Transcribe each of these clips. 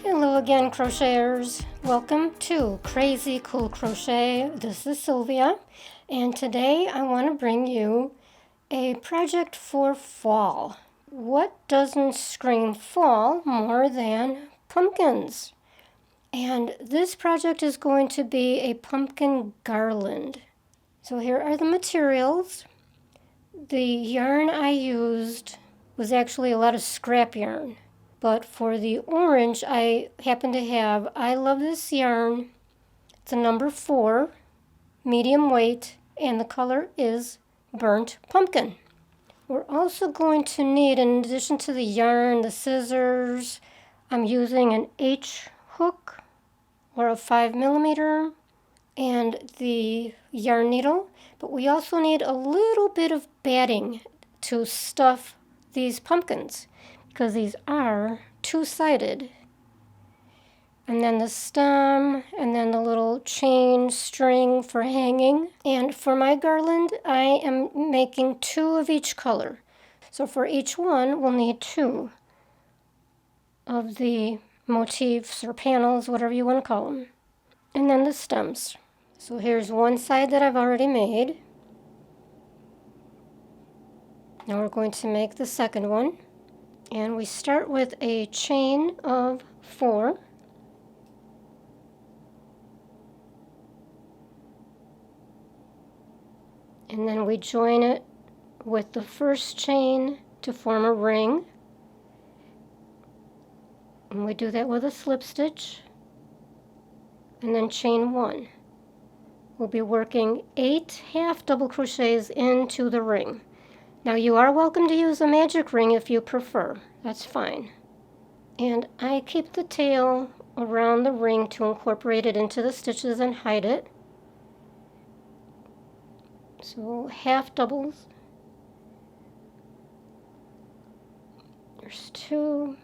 Hello again, crocheters. Welcome to Crazy Cool Crochet. This is Sylvia, and today I want to bring you a project for fall. What doesn't scream fall more than pumpkins? And this project is going to be a pumpkin garland. So here are the materials. The yarn I used was actually a lot of scrap yarn. But for the orange, I happen to have I Love This Yarn. It's a number 4, medium weight, and the color is Burnt Pumpkin. We're also going to need, in addition to the yarn, the scissors, I'm using an H hook or a 5mm and the yarn needle. But we also need a little bit of batting to stuff these pumpkins, because these are two-sided. And then the stem, and then the little chain string for hanging. And for my garland, I am making 2 of each color. So for each one, we'll need 2 of the motifs or panels, whatever you want to call them. And then the stems. So here's one side that I've already made. Now we're going to make the second one. And we start with a chain of 4. And then we join it with the first chain to form a ring. And we do that with a slip stitch. And then chain 1. We'll be working 8 half double crochets into the ring. Now you are welcome to use a magic ring if you prefer. That's fine. And I keep the tail around the ring to incorporate it into the stitches and hide it. So half doubles. There's 2,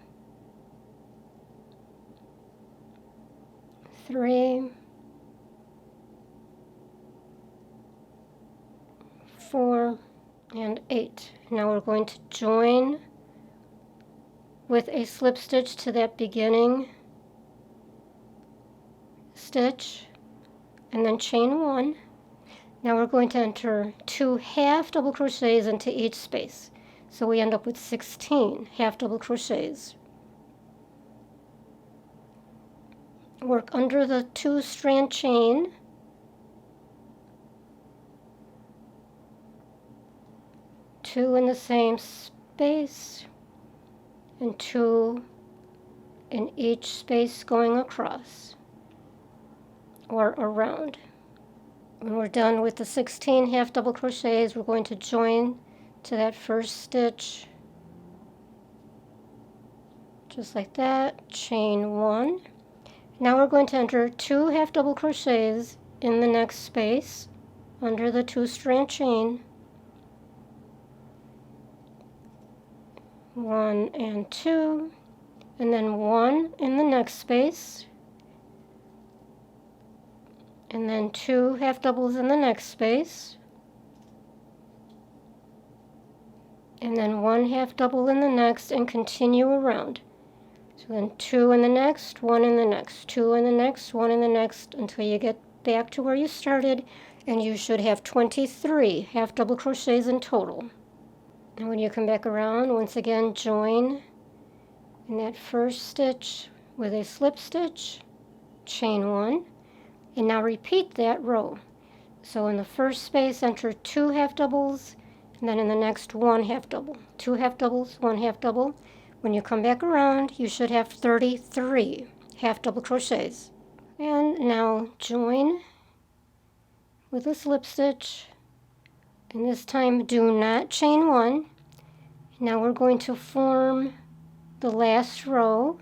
3, 4, and 8. Now we're going to join with a slip stitch to that beginning stitch and then chain 1. Now we're going to enter 2 half double crochets into each space. So we end up with 16 half double crochets. Work under the 2-strand chain. Two in the same space, and 2 in each space going across or around. When we're done with the 16 half double crochets, we're going to join to that first stitch, just like that, chain 1. Now we're going to enter 2 half double crochets in the next space under the 2-strand chain. 1 and 2, and then 1 in the next space, and then 2 half doubles in the next space, and then 1 half double in the next, and continue around. So then 2 in the next, 1 in the next, 2 in the next, 1 in the next, until you get back to where you started, and you should have 23 half double crochets in total. And when you come back around, once again join in that first stitch with a slip stitch, chain 1, and now repeat that row. So in the first space, enter 2 half doubles, and then in the next 1 half double. 2 half doubles, 1 half double. When you come back around, you should have 33 half double crochets. And now join with a slip stitch. And this time, do not chain 1. Now we're going to form the last row.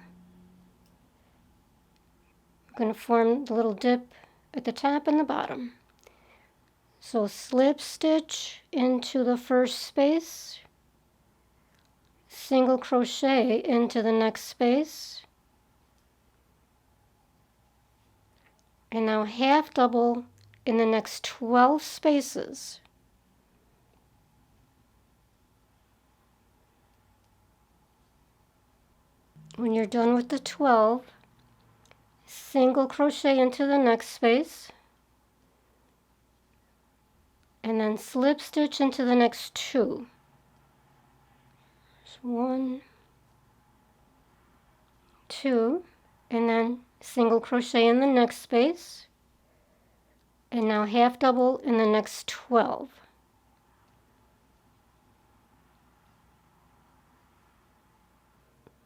We're going to form the little dip at the top and the bottom. So slip stitch into the first space, single crochet into the next space, and now half double in the next 12 spaces. When you're done with the 12, single crochet into the next space, and then slip stitch into the next two. So 1, 2, and then single crochet in the next space, and now half double in the next 12.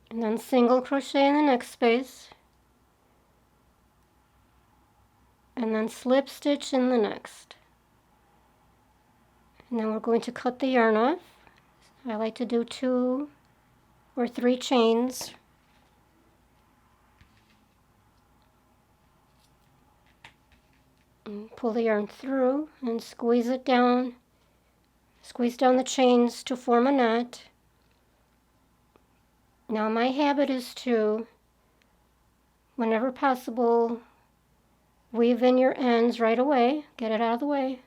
And then single crochet in the next space, and then slip stitch in the next. And then we're going to cut the yarn off. I like to do 2 or 3 chains. And pull the yarn through and squeeze it down. Squeeze down the chains to form a knot. Now my habit is to, whenever possible, weave in your ends right away. Get it out of the way.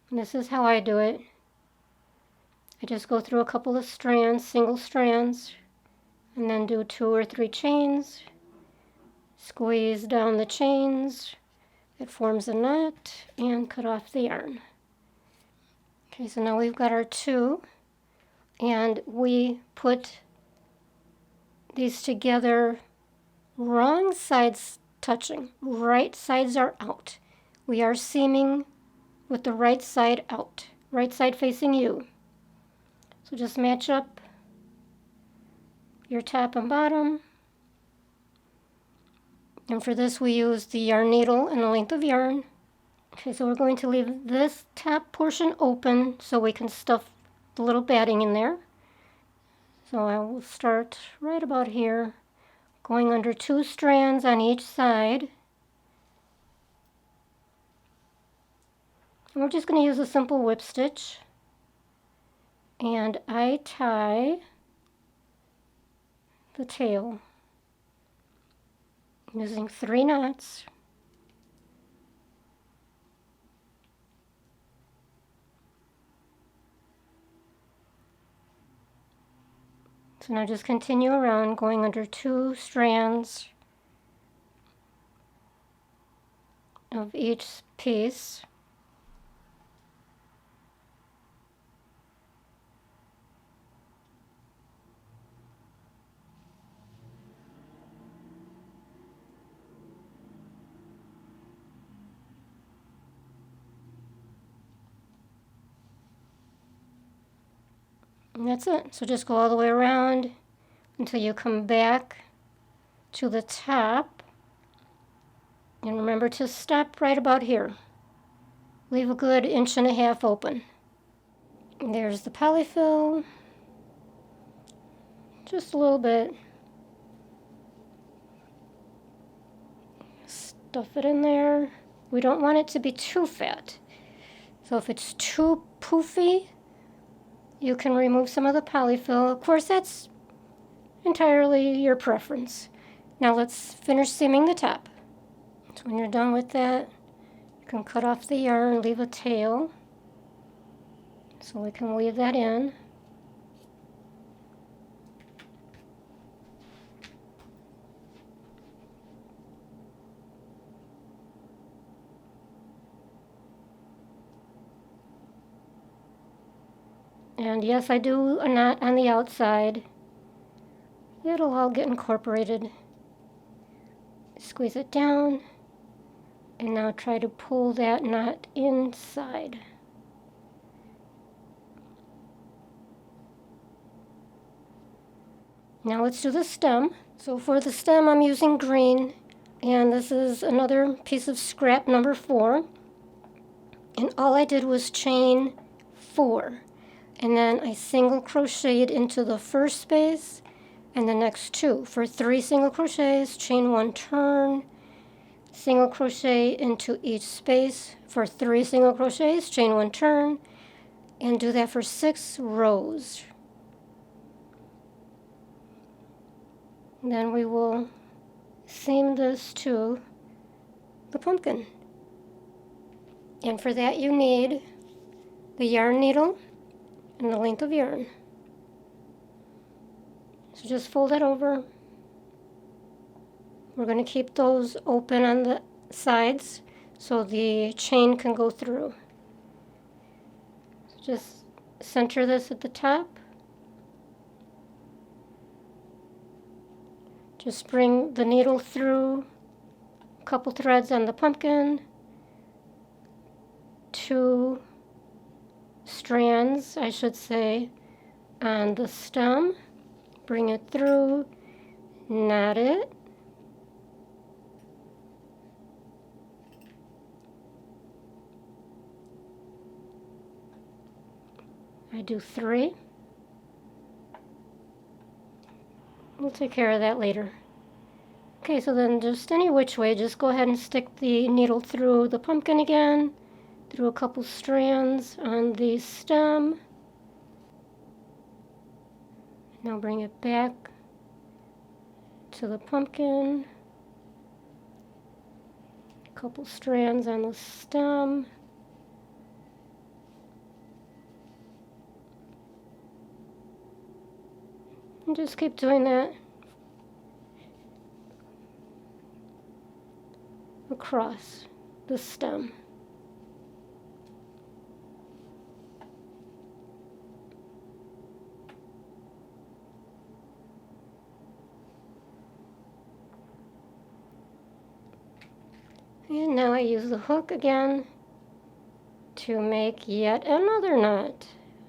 And this is how I do it. I just go through a couple of strands, single strands, and then do 2 or 3 chains. Squeeze down the chains. It forms a knot, and cut off the yarn. Okay, so now we've got our 2. And we put these together, wrong sides touching, right sides are out. We are seaming with the right side out, right side facing you. So just match up your top and bottom. And for this we use the yarn needle and the length of yarn. Okay, so we're going to leave this top portion open so we can stuff the little batting in there. So I will start right about here, going under 2 strands on each side. And we're just going to use a simple whip stitch. And I tie the tail using 3 knots. So now just continue around, going under 2 strands of each piece. And that's it. So just go all the way around until you come back to the top. And remember to stop right about here. Leave a good 1.5 inches open. And there's the Poly Fil. Just a little bit. Stuff it in there. We don't want it to be too fat. So if it's too poofy, you can remove some of the Poly Fil. Of course, that's entirely your preference. Now let's finish seaming the top. So when you're done with that, you can cut off the yarn, leave a tail. So we can weave that in. And yes, I do a knot on the outside. It'll all get incorporated. Squeeze it down, and now try to pull that knot inside. Now let's do the stem. So for the stem I'm using green, and this is another piece of scrap number 4. And all I did was chain 4. And then I single crocheted into the first space and the next 2. For 3 single crochets, chain 1 turn, single crochet into each space. For 3 single crochets, chain 1 turn, and do that for 6 rows. And then we will seam this to the pumpkin. And for that you need the yarn needle and the length of yarn. So just fold it over We're going to keep those open on the sides so the chain can go through. Just center this at the top. Just bring the needle through a couple threads on the pumpkin, 2 strands, I should say, on the stem. Bring it through, knot it. I do 3. We'll take care of that later. Okay, so then just any which way, just go ahead and stick the needle through the pumpkin again, through a couple strands on the stem. Now bring it back to the pumpkin, a couple strands on the stem. And just keep doing that across the stem. And now I use the hook again to make yet another knot.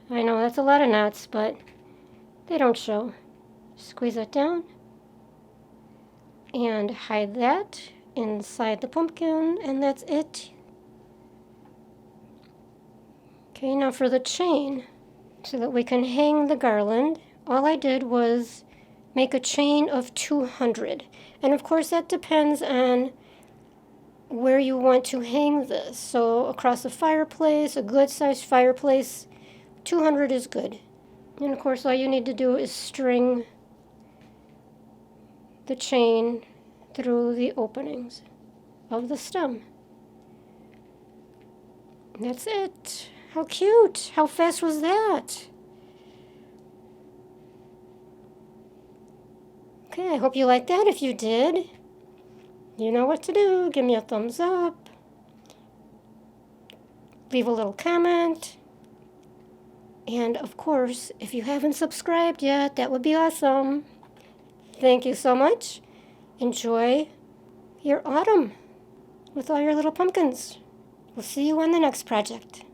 I know that's a lot of knots, but they don't show. Squeeze it down and hide that inside the pumpkin, and that's it. Okay, now for the chain, so that we can hang the garland, all I did was make a chain of 200. And of course that depends on where you want to hang this. So across the fireplace, a good sized fireplace, 200 is good. And of course all you need to do is string the chain through the openings of the stem. And that's it. How cute! How fast was that? Okay, I hope you liked that. If you did, you know what to do. Give me a thumbs up. Leave a little comment. And of course, if you haven't subscribed yet, that would be awesome. Thank you so much. Enjoy your autumn with all your little pumpkins. We'll see you on the next project.